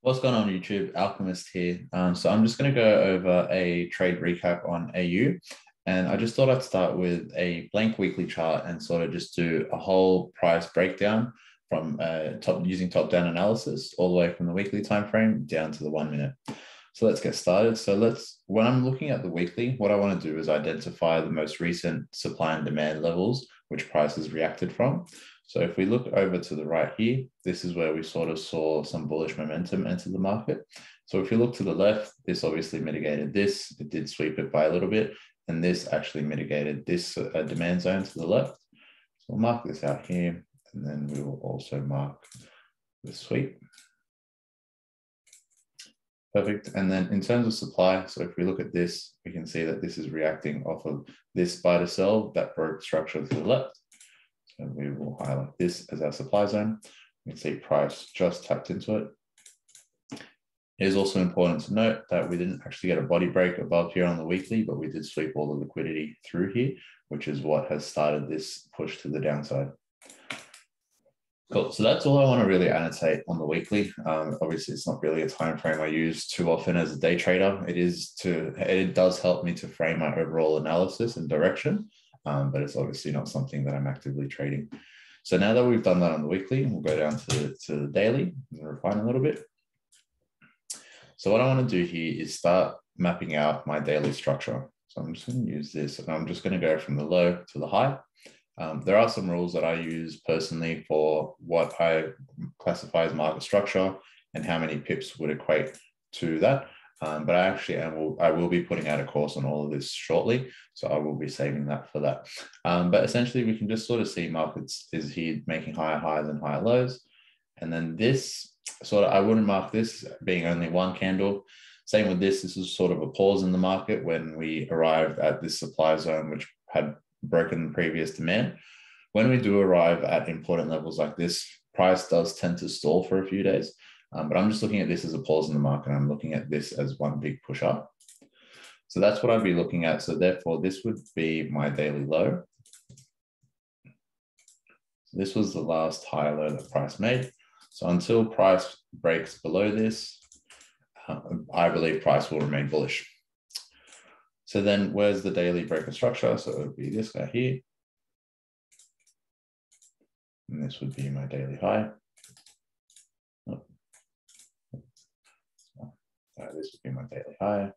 What's going on YouTube? Alchemist here. So I'm just going to go over a trade recap on AU. And I just thought I'd start with a blank weekly chart and sort of just do a whole price breakdown from using top-down analysis all the way from the weekly time frame down to the 1 minute. So let's get started. When I'm looking at the weekly, what I want to do is identify the most recent supply and demand levels, which prices reacted from. So if we look over to the right here, this is where we sort of saw some bullish momentum enter the market. So if you look to the left, this obviously mitigated this. It did sweep it by a little bit, and this actually mitigated this demand zone to the left. So we'll mark this out here, and then we will also mark the sweep. Perfect. And then in terms of supply, so if we look at this, we can see that this is reacting off of this buy to sell that broke structure to the left. So we will highlight this as our supply zone. You can see price just tapped into it. It is also important to note that we didn't actually get a body break above here on the weekly, but we did sweep all the liquidity through here, which is what has started this push to the downside. Cool. So that's all I want to really annotate on the weekly. Obviously, it's not really a time frame I use too often as a day trader. It does help me to frame my overall analysis and direction, but it's obviously not something that I'm actively trading. So now that we've done that on the weekly, we'll go down to the daily and refine a little bit. So what I want to do here is start mapping out my daily structure. So I'm just going to use this, and I'm just going to go from the low to the high. There are some rules that I use personally for what I classify as market structure and how many pips would equate to that. But I will be putting out a course on all of this shortly, so I will be saving that for that. But essentially, we can just sort of see markets is here making higher highs and higher lows. And then this I wouldn't mark this being only one candle. Same with this. This is sort of a pause in the market when we arrived at this supply zone, which had broken previous demand. When we do arrive at important levels like this, price does tend to stall for a few days. But I'm just looking at this as a pause in the market. I'm looking at this as one big push up. So that's what I'd be looking at. So therefore, this would be my daily low. So this was the last high low that price made. So until price breaks below this, I believe price will remain bullish. So then where's the daily breaker structure? So it would be this guy here. And this would be my daily high. This would be my daily high.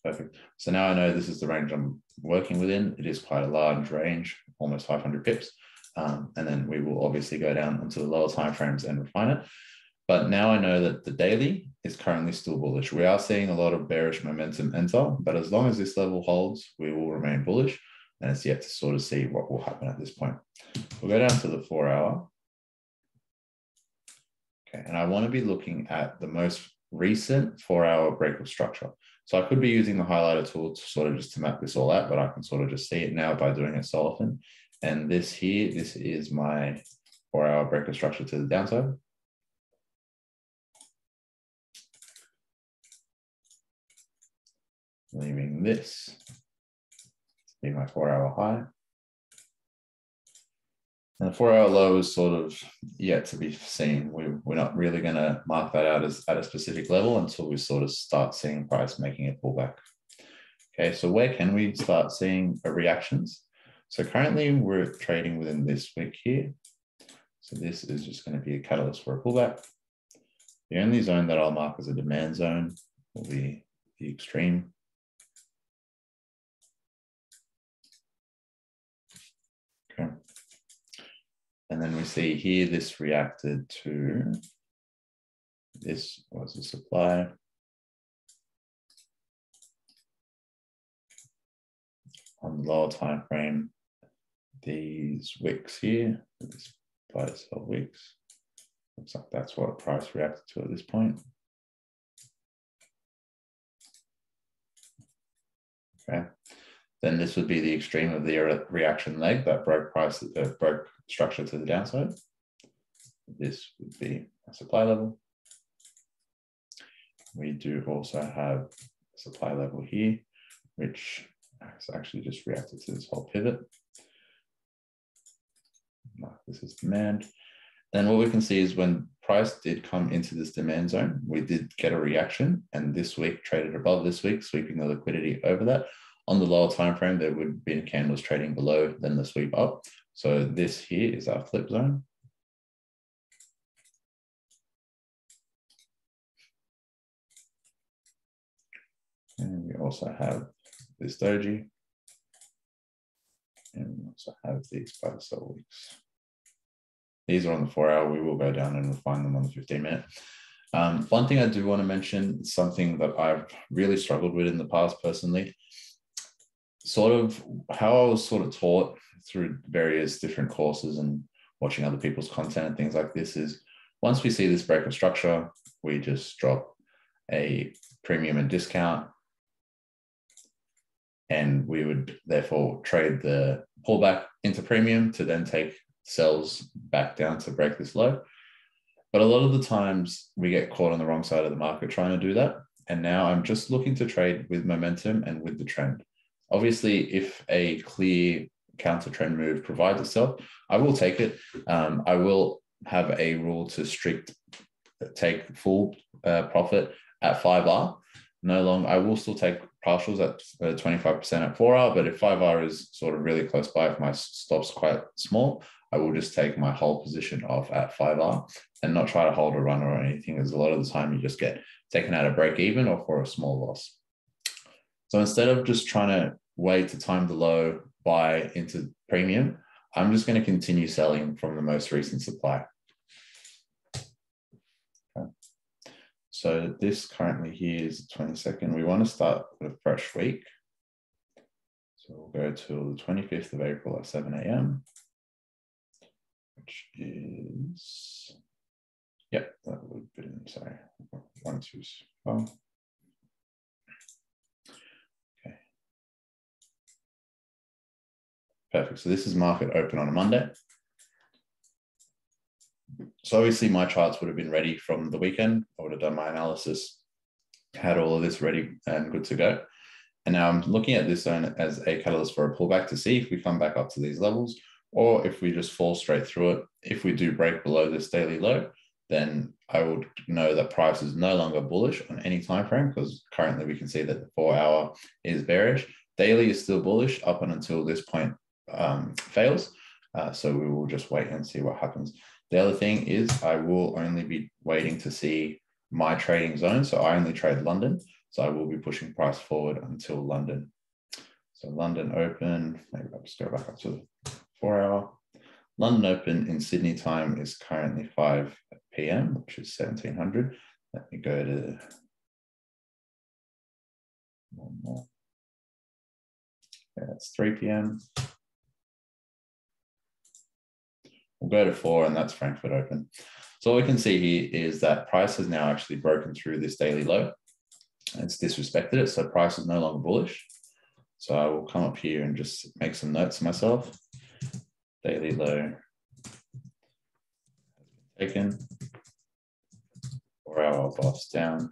Perfect. So now I know this is the range I'm working within. It is quite a large range, almost 500 pips. And then we will obviously go down into the lower time frames and refine it. But now I know that the daily is currently still bullish. We are seeing a lot of bearish momentum enter, but as long as this level holds, we will remain bullish. And it's yet to sort of see what will happen at this point. We'll go down to the 4 hour. Okay, and I want to be looking at the most recent 4 hour breakup structure. So I could be using the highlighter tool to sort of just to map this all out, but I can sort of just see it now by doing it so often. And this here, this is my 4 hour breakup structure to the downside. Leaving this to be my 4 hour high. And the 4 hour low is sort of yet to be seen. We're not really going to mark that out as at a specific level until we sort of start seeing price making a pullback. Okay, so where can we start seeing reactions? So currently we're trading within this wick here. So this is just going to be a catalyst for a pullback. The only zone that I'll mark as a demand zone will be the extreme. Okay. And then we see here, this reacted to, this was a supply. On the lower time frame, these wicks here, this buy to sell wicks. Looks like that's what price reacted to at this point. Okay. Then this would be the extreme of the reaction leg that broke broke structure to the downside. This would be a supply level. We do also have a supply level here, which has actually just reacted to this whole pivot. This is demand. Then what we can see is when price did come into this demand zone, we did get a reaction, and this week traded above this week, sweeping the liquidity over that. On the lower time frame, there would be candles trading below, then the sweep up. So this here is our flip zone. And we also have this doji. And we also have these buy to sell weeks. These are on the 4 hour. We will go down and refine them on the 15-minute. One thing I do want to mention, something that I've really struggled with in the past personally, sort of how I was sort of taught through various different courses and watching other people's content and things like this is, once we see this break of structure, we just drop a premium and discount, and we would therefore trade the pullback into premium to then take sells back down to break this low. But a lot of the times we get caught on the wrong side of the market trying to do that. And now I'm just looking to trade with momentum and with the trend. Obviously, if a clear counter trend move provides itself, I will take it. I will have a rule to take full profit at 5R. No longer, I will still take partials at 25% at 4R, but if 5R is sort of really close by, if my stop's quite small, I will just take my whole position off at 5R and not try to hold a run or anything, as a lot of the time you just get taken out of break even or for a small loss. So instead of just trying to wait to time the low, buy into premium, I'm just going to continue selling from the most recent supply. Okay. So this currently here is the 22nd. We want to start with a fresh week. So we'll go till the 25th of April at 7 a.m. which is, yep, that would be, sorry, 1, 2, oh. Okay. Perfect. So this is market open on a Monday. So obviously my charts would have been ready from the weekend. I would have done my analysis, had all of this ready and good to go. And now I'm looking at this zone as a catalyst for a pullback to see if we come back up to these levels, or if we just fall straight through it. If we do break below this daily low, then I would know that price is no longer bullish on any time frame, because currently we can see that the 4 hour is bearish. Daily is still bullish up until this point fails. So we will just wait and see what happens. The other thing is I will only be waiting to see my trading zone. So I only trade London. So I will be pushing price forward until London. So London open, maybe I'll just go back up to the 4 hour. London open in Sydney time is currently 5 p.m, which is 1700. Let me go to one more. Yeah, it's 3 p.m. We'll go to 4, and that's Frankfurt open. So what we can see here is that price has now actually broken through this daily low. It's disrespected it, so price is no longer bullish. So I will come up here and just make some notes myself. Daily low taken. 4 hour bust down.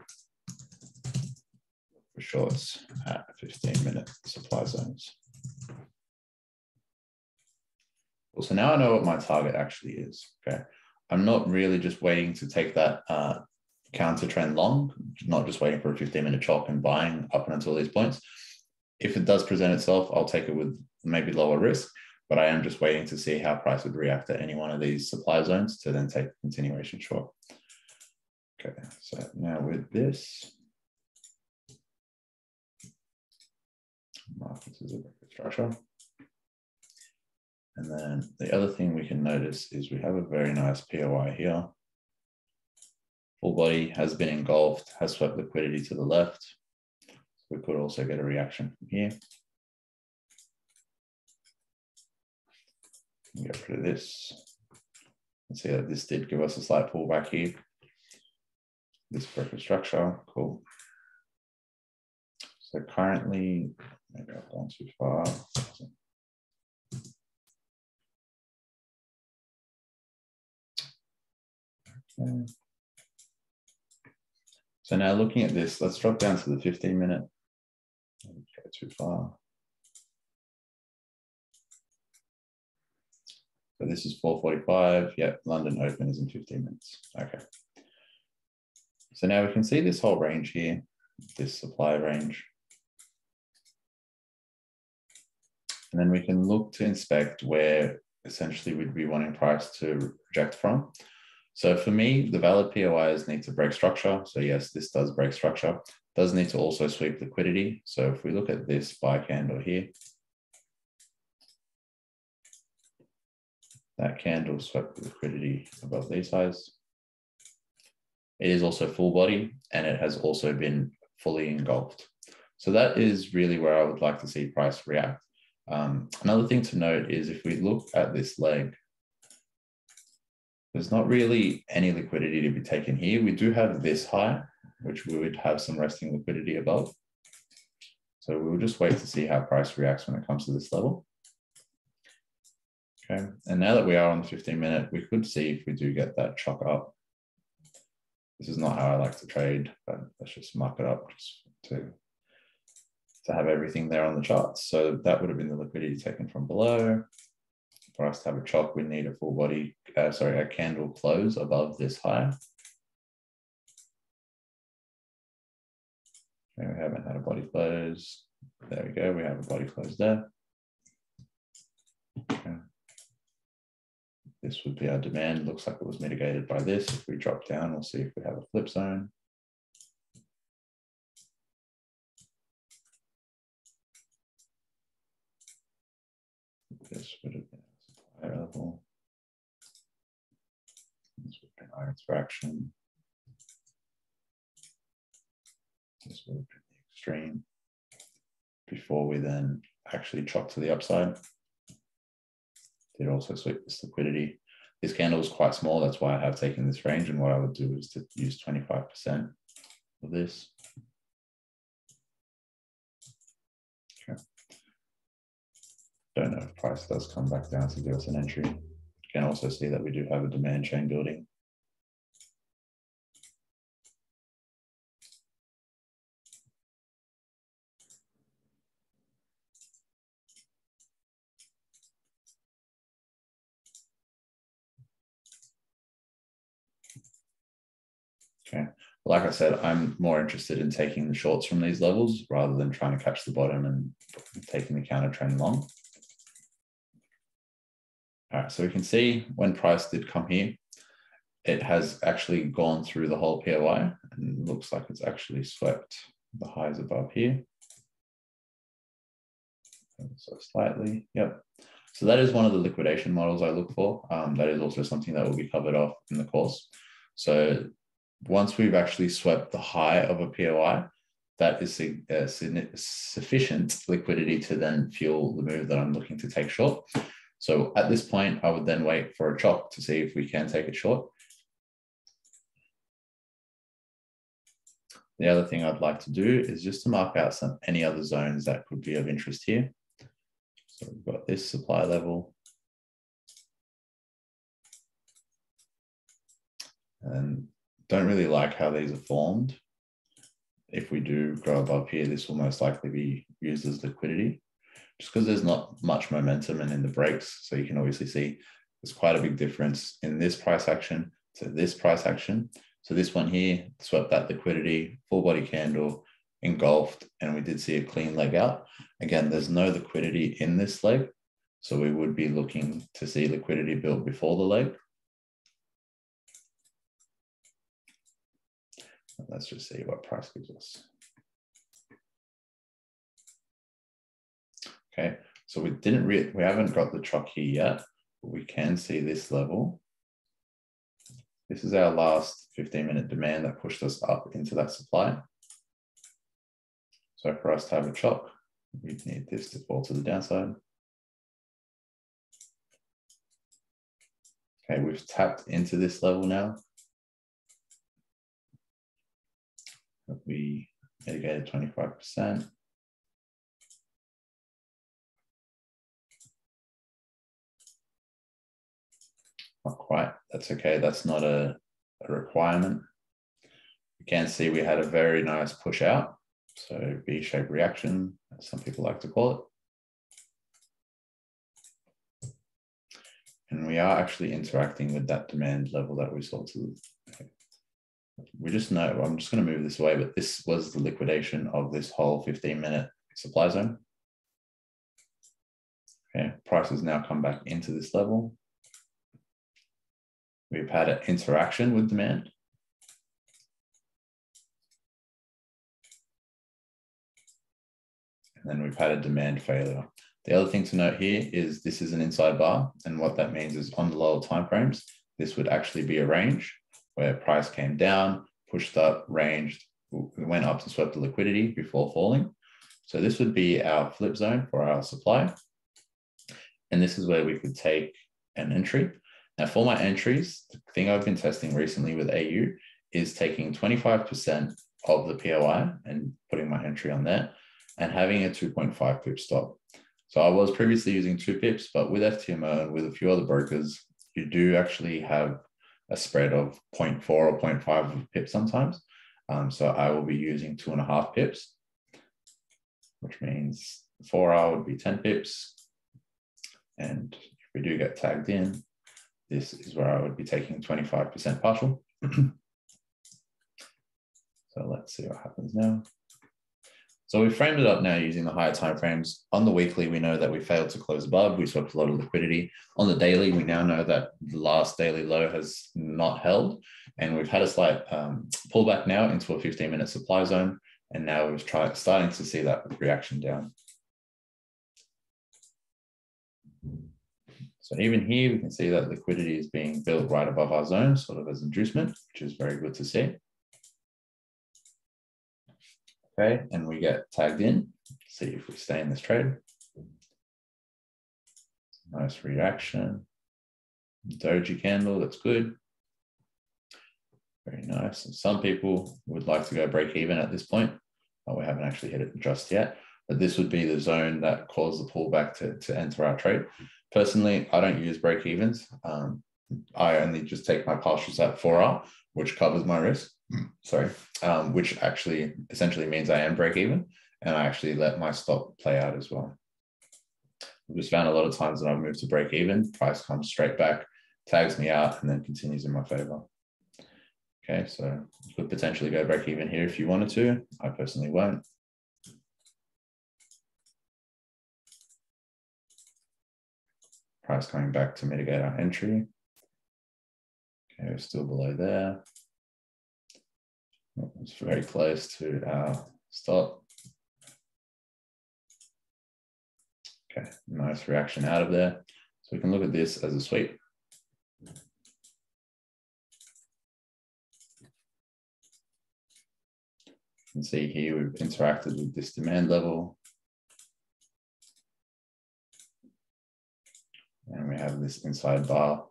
For shorts at 15-minute supply zones. So now I know what my target actually is. Okay, I'm not really just waiting to take that counter trend long, not just waiting for a 15-minute CHoCH and buying up until these points. If it does present itself, I'll take it with maybe lower risk, but I am just waiting to see how price would react at any one of these supply zones to then take continuation short. Okay, so now with this, market is a structure. And then the other thing we can notice is we have a very nice POI here. Full body has been engulfed, has swept liquidity to the left. We could also get a reaction from here. Get rid of this. And see that this did give us a slight pullback here. This broken structure, cool. So currently, maybe I've gone too far. Okay. So now looking at this, let's drop down to the 15-minute. Go too far. So this is 4:45. Yep, London Open is in 15 minutes. Okay. So now we can see this whole range here, this supply range. And then we can look to inspect where essentially we'd be wanting price to reject from. So for me, the valid POIs need to break structure. So yes, this does break structure. Does need to also sweep liquidity. So if we look at this buy candle here, that candle swept liquidity above these highs. It is also full body and it has also been fully engulfed. So that is really where I would like to see price react. Another thing to note is if we look at this leg, there's not really any liquidity to be taken here. We do have this high, which we would have some resting liquidity above. So we'll just wait to see how price reacts when it comes to this level. Okay, and now that we are on the 15-minute, we could see if we do get that CHoCH up. This is not how I like to trade, but let's just mark it up just to have everything there on the charts. So that would have been the liquidity taken from below. For us to have a CHoCH, we need a full body, a candle close above this high. Okay, we haven't had a body close. There we go, we have a body close there. Okay. This would be our demand. Looks like it was mitigated by this. If we drop down, we'll see if we have a flip zone. This would have been a supply level. This would have been our interaction. This would have been the extreme before we then actually CHoCH to the upside. Did also sweep this liquidity. This candle is quite small. That's why I have taken this range. And what I would do is to use 25% of this. Okay. Don't know if price does come back down to give us an entry. You can also see that we do have a demand chain building. Okay, like I said, I'm more interested in taking the shorts from these levels rather than trying to catch the bottom and taking the counter trend long. All right, so we can see when price did come here, it has actually gone through the whole POI and it looks like it's actually swept the highs above here. So slightly, yep. So that is one of the liquidation models I look for. That is also something that will be covered off in the course. So once we've actually swept the high of a POI, that is sufficient liquidity to then fuel the move that I'm looking to take short. So at this point, I would then wait for a CHoCH to see if we can take it short. The other thing I'd like to do is just to mark out any other zones that could be of interest here. So we've got this supply level. And don't really like how these are formed. If we do grow above here, this will most likely be used as liquidity, just because there's not much momentum and in the breaks. So you can obviously see there's quite a big difference in this price action to this price action. So this one here swept that liquidity, full body candle, engulfed, and we did see a clean leg out. Again, there's no liquidity in this leg. So we would be looking to see liquidity built before the leg. Let's just see what price gives us. Okay, so we haven't got the CHoCH here yet, but we can see this level. This is our last 15-minute demand that pushed us up into that supply. So for us to have a CHoCH, we need this to fall to the downside. Okay, we've tapped into this level now. We mitigated 25%. Not quite, that's okay. That's not a requirement. You can see we had a very nice push out. So V-shaped reaction, as some people like to call it. And we are actually interacting with that demand level that we saw to. We just know, I'm just going to move this away, but this was the liquidation of this whole 15-minute supply zone. Okay, price has now come back into this level. We've had an interaction with demand. And then we've had a demand failure. The other thing to note here is this is an inside bar. And what that means is on the lower timeframes, this would actually be a range where price came down, pushed up, ranged, went up to swept the liquidity before falling. So this would be our flip zone for our supply. And this is where we could take an entry. Now for my entries, the thing I've been testing recently with AU is taking 25% of the POI and putting my entry on there and having a 2.5 pip stop. So I was previously using 2 pips, but with FTMO and with a few other brokers, you do actually have a spread of 0.4 or 0.5 pips sometimes. So I will be using 2.5 pips, which means 4 hour would be 10 pips. And if we do get tagged in, this is where I would be taking 25% partial. So let's see what happens now. So we framed it up now using the higher timeframes. On the weekly, we know that we failed to close above. We swept a lot of liquidity. On the daily, we now know that the last daily low has not held. And we've had a slight pullback now into a 15-minute supply zone. And now we're starting to see that reaction down. So even here, we can see that liquidity is being built right above our zone, sort of as inducement, which is very good to see. Okay, and we get tagged in. See if we stay in this trade. Nice reaction. Doji candle, that's good. Very nice. And some people would like to go break even at this point, but we haven't actually hit it just yet. But this would be the zone that caused the pullback to enter our trade. Personally, I don't use break evens. I only just take my partials at 4R, which covers my risk. Sorry, which actually essentially means I am break even, and I actually let my stop play out as well. I've just found a lot of times that I've moved to break even, price comes straight back, tags me out, and then continues in my favor. Okay, so you could potentially go break even here if you wanted to. I personally won't. Price coming back to mitigate our entry. Okay, we're still below there. It's very close to our stop. Okay, nice reaction out of there. So we can look at this as a sweep. You can see here we've interacted with this demand level. And we have this inside bar,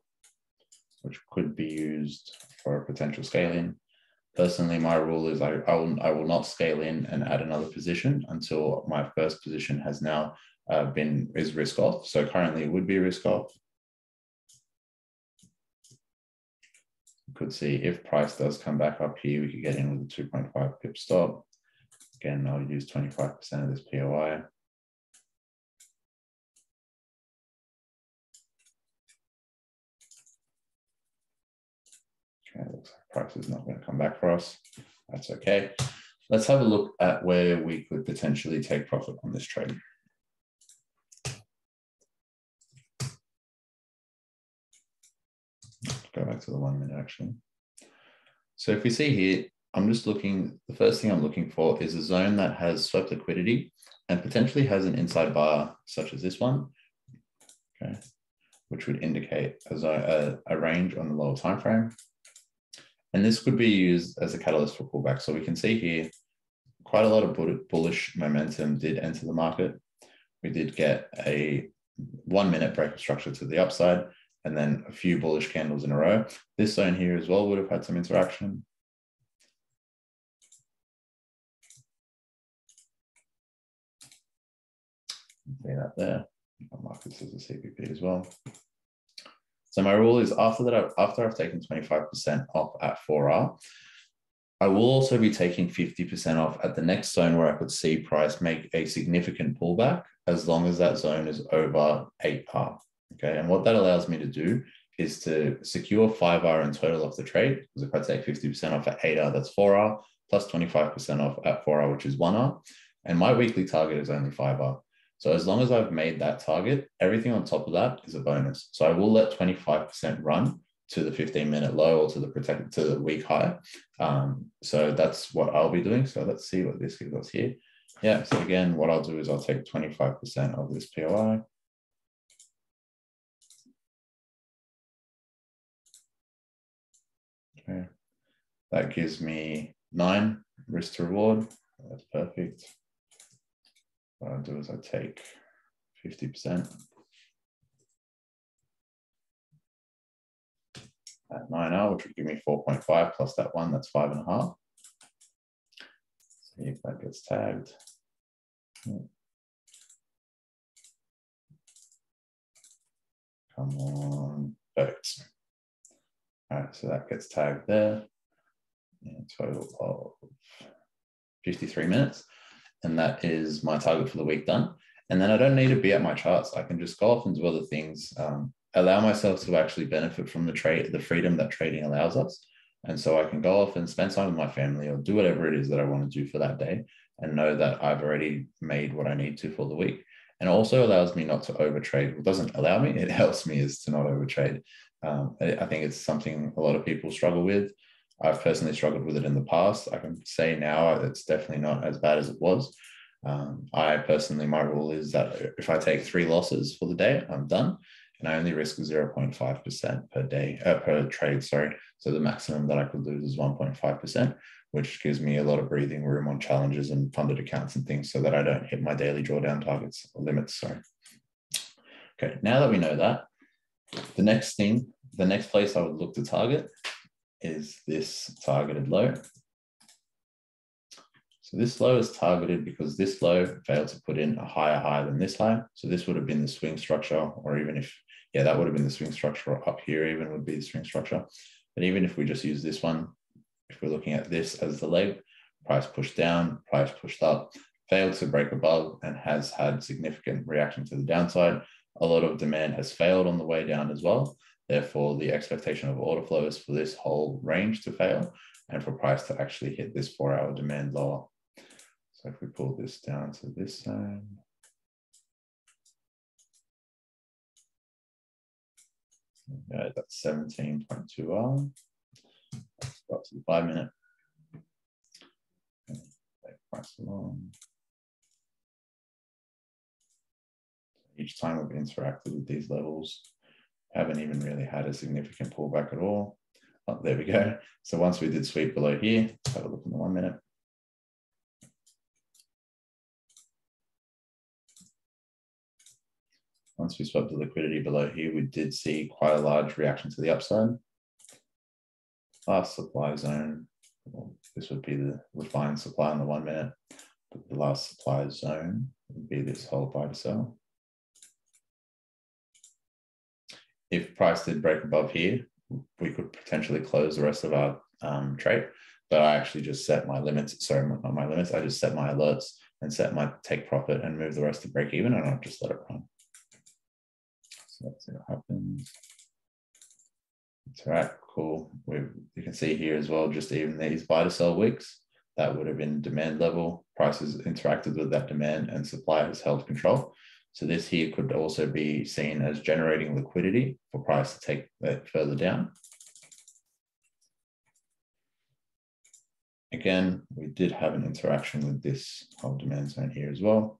which could be used for a potential scale in. Personally, my rule is I will not scale in and add another position until my first position has now is risk off. So currently it would be risk off. You could see if price does come back up here, we could get in with a 2.5 pip stop. Again, I'll use 25% of this POI. Okay, looks like price is not going to come back for us. That's okay. Let's have a look at where we could potentially take profit on this trade. Go back to the 1 minute actually. So if we see here, I'm just looking, the first thing I'm looking for is a zone that has swept liquidity and potentially has an inside bar such as this one, okay, which would indicate a range on the lower time frame. And this could be used as a catalyst for pullback. So we can see here, quite a lot of bullish momentum did enter the market. We did get a 1 minute break of structure to the upside, and then a few bullish candles in a row. This zone here as well would have had some interaction. See that there. I'll mark this as a CPP as well. So my rule is after I've taken 25% off at 4R, I will also be taking 50% off at the next zone where I could see price make a significant pullback, as long as that zone is over 8R. Okay, and what that allows me to do is to secure 5 hour in total of the trade, because if I take 50% off at 8 hour, that's 4 hour, plus 25% off at 4 hour, which is 1 hour. And my weekly target is only 5 hour. So as long as I've made that target, everything on top of that is a bonus. So I will let 25% run to the 15-minute low or to the week high. So that's what I'll be doing. So let's see what this gives us here. Yeah, so again, what I'll do is I'll take 25% of this POI. Okay, that gives me 9 risk to reward. That's perfect. What I'll do is I take 50% at 9 hour, which would give me 4.5 plus that 1, that's 5.5. See if that gets tagged. Come on, perfect. All right, so that gets tagged there. Total of 53 minutes. And that is my target for the week done. And then I don't need to be at my charts. I can just go off and do other things, allow myself to actually benefit from the freedom that trading allows us. And so I can go off and spend time with my family or do whatever it is that I want to do for that day and know that I've already made what I need to for the week. And also allows me not to overtrade. It doesn't allow me, it helps me is to not overtrade. I think it's something a lot of people struggle with. I've personally struggled with it in the past. I can say now it's definitely not as bad as it was. I personally, my rule is that if I take 3 losses for the day, I'm done. And I only risk 0.5% per day, per trade, sorry. So the maximum that I could lose is 1.5%, which gives me a lot of breathing room on challenges and funded accounts and things so that I don't hit my daily drawdown targets or limits, sorry. Okay, now that we know that, the next place I would look to target is this targeted low. So this low is targeted because this low failed to put in a higher high than this high. So this would have been the swing structure, or even if, yeah, that would have been the swing structure, or up here even would be the swing structure. But even if we just use this one, if we're looking at this as the leg, price pushed down, price pushed up, failed to break above and has had significant reaction to the downside. A lot of demand has failed on the way down as well. Therefore, the expectation of order flow is for this whole range to fail and for price to actually hit this 4-hour demand lower. So if we pull this down to this zone, okay, that's 17.2 hour. Let's go up to the 5-minute. Price along. Each time we've interacted with these levels, haven't even really had a significant pullback at all. Oh, there we go. So once we did sweep below here, let's have a look in the 1 minute. Once we swept the liquidity below here, we did see quite a large reaction to the upside. Last supply zone, well, this would be the refined supply in the 1 minute, but the last supply zone would be this whole buy to sell. If price did break above here, we could potentially close the rest of our trade, but I actually just set my limits, sorry, not my limits, I just set my alerts and set my take profit and move the rest to break even, and I'll just let it run. So let's see what happens. It's all right, cool. You can see here as well, just even these buy to sell weeks, that would have been demand level. Prices interacted with that demand and supply has held control. So this here could also be seen as generating liquidity for price to take that further down. Again, we did have an interaction with this whole demand zone here as well.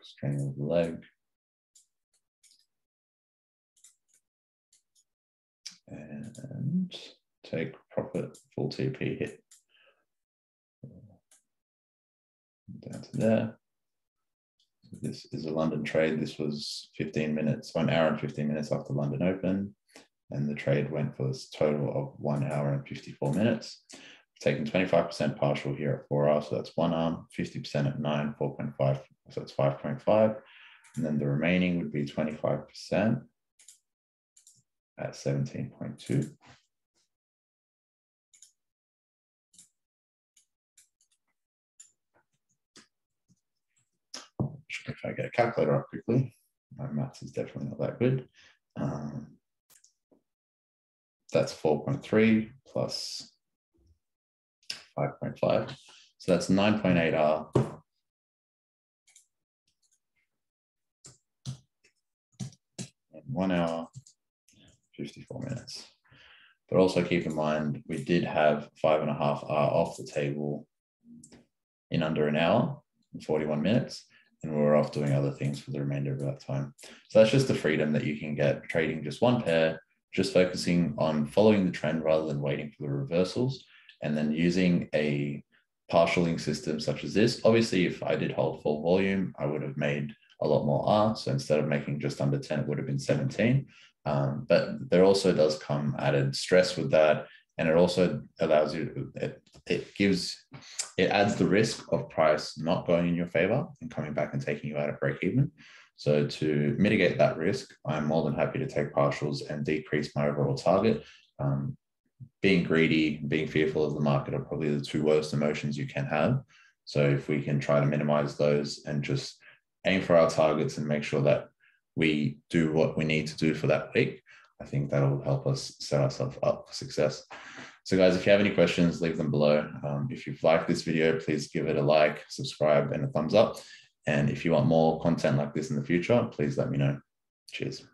String of the leg. And take profit, full TP hit. Down to there. So this is a London trade. This was 15 minutes, 1 hour and 15 minutes after London open. And the trade went for this total of 1 hour and 54 minutes. Taking 25% partial here at 4 hours. So that's 1 arm, 50% at 9, 4.5. So it's 5.5. And then the remaining would be 25% at 17.2. if I get a calculator up quickly, my maths is definitely not that good. That's 4.3 plus 5.5. So that's 9.8 R. And 1 hour, 54 minutes. But also keep in mind, we did have 5.5 R off the table in under an hour and 41 minutes. And we were off doing other things for the remainder of that time. So that's just the freedom that you can get trading just one pair, just focusing on following the trend rather than waiting for the reversals, and then using a partialing system such as this. Obviously, if I did hold full volume, I would have made a lot more R. So instead of making just under 10, it would have been 17. But there also does come added stress with that. And it also allows you, it adds the risk of price not going in your favor and coming back and taking you out at break even. So to mitigate that risk, I'm more than happy to take partials and decrease my overall target. Being greedy, being fearful of the market are probably the two worst emotions you can have. So if we can try to minimize those and just aim for our targets and make sure that we do what we need to do for that week, I think that'll help us set ourselves up for success. So guys, if you have any questions, leave them below. If you've liked this video, please give it a like, subscribe, and a thumbs up. And if you want more content like this in the future, please let me know. Cheers.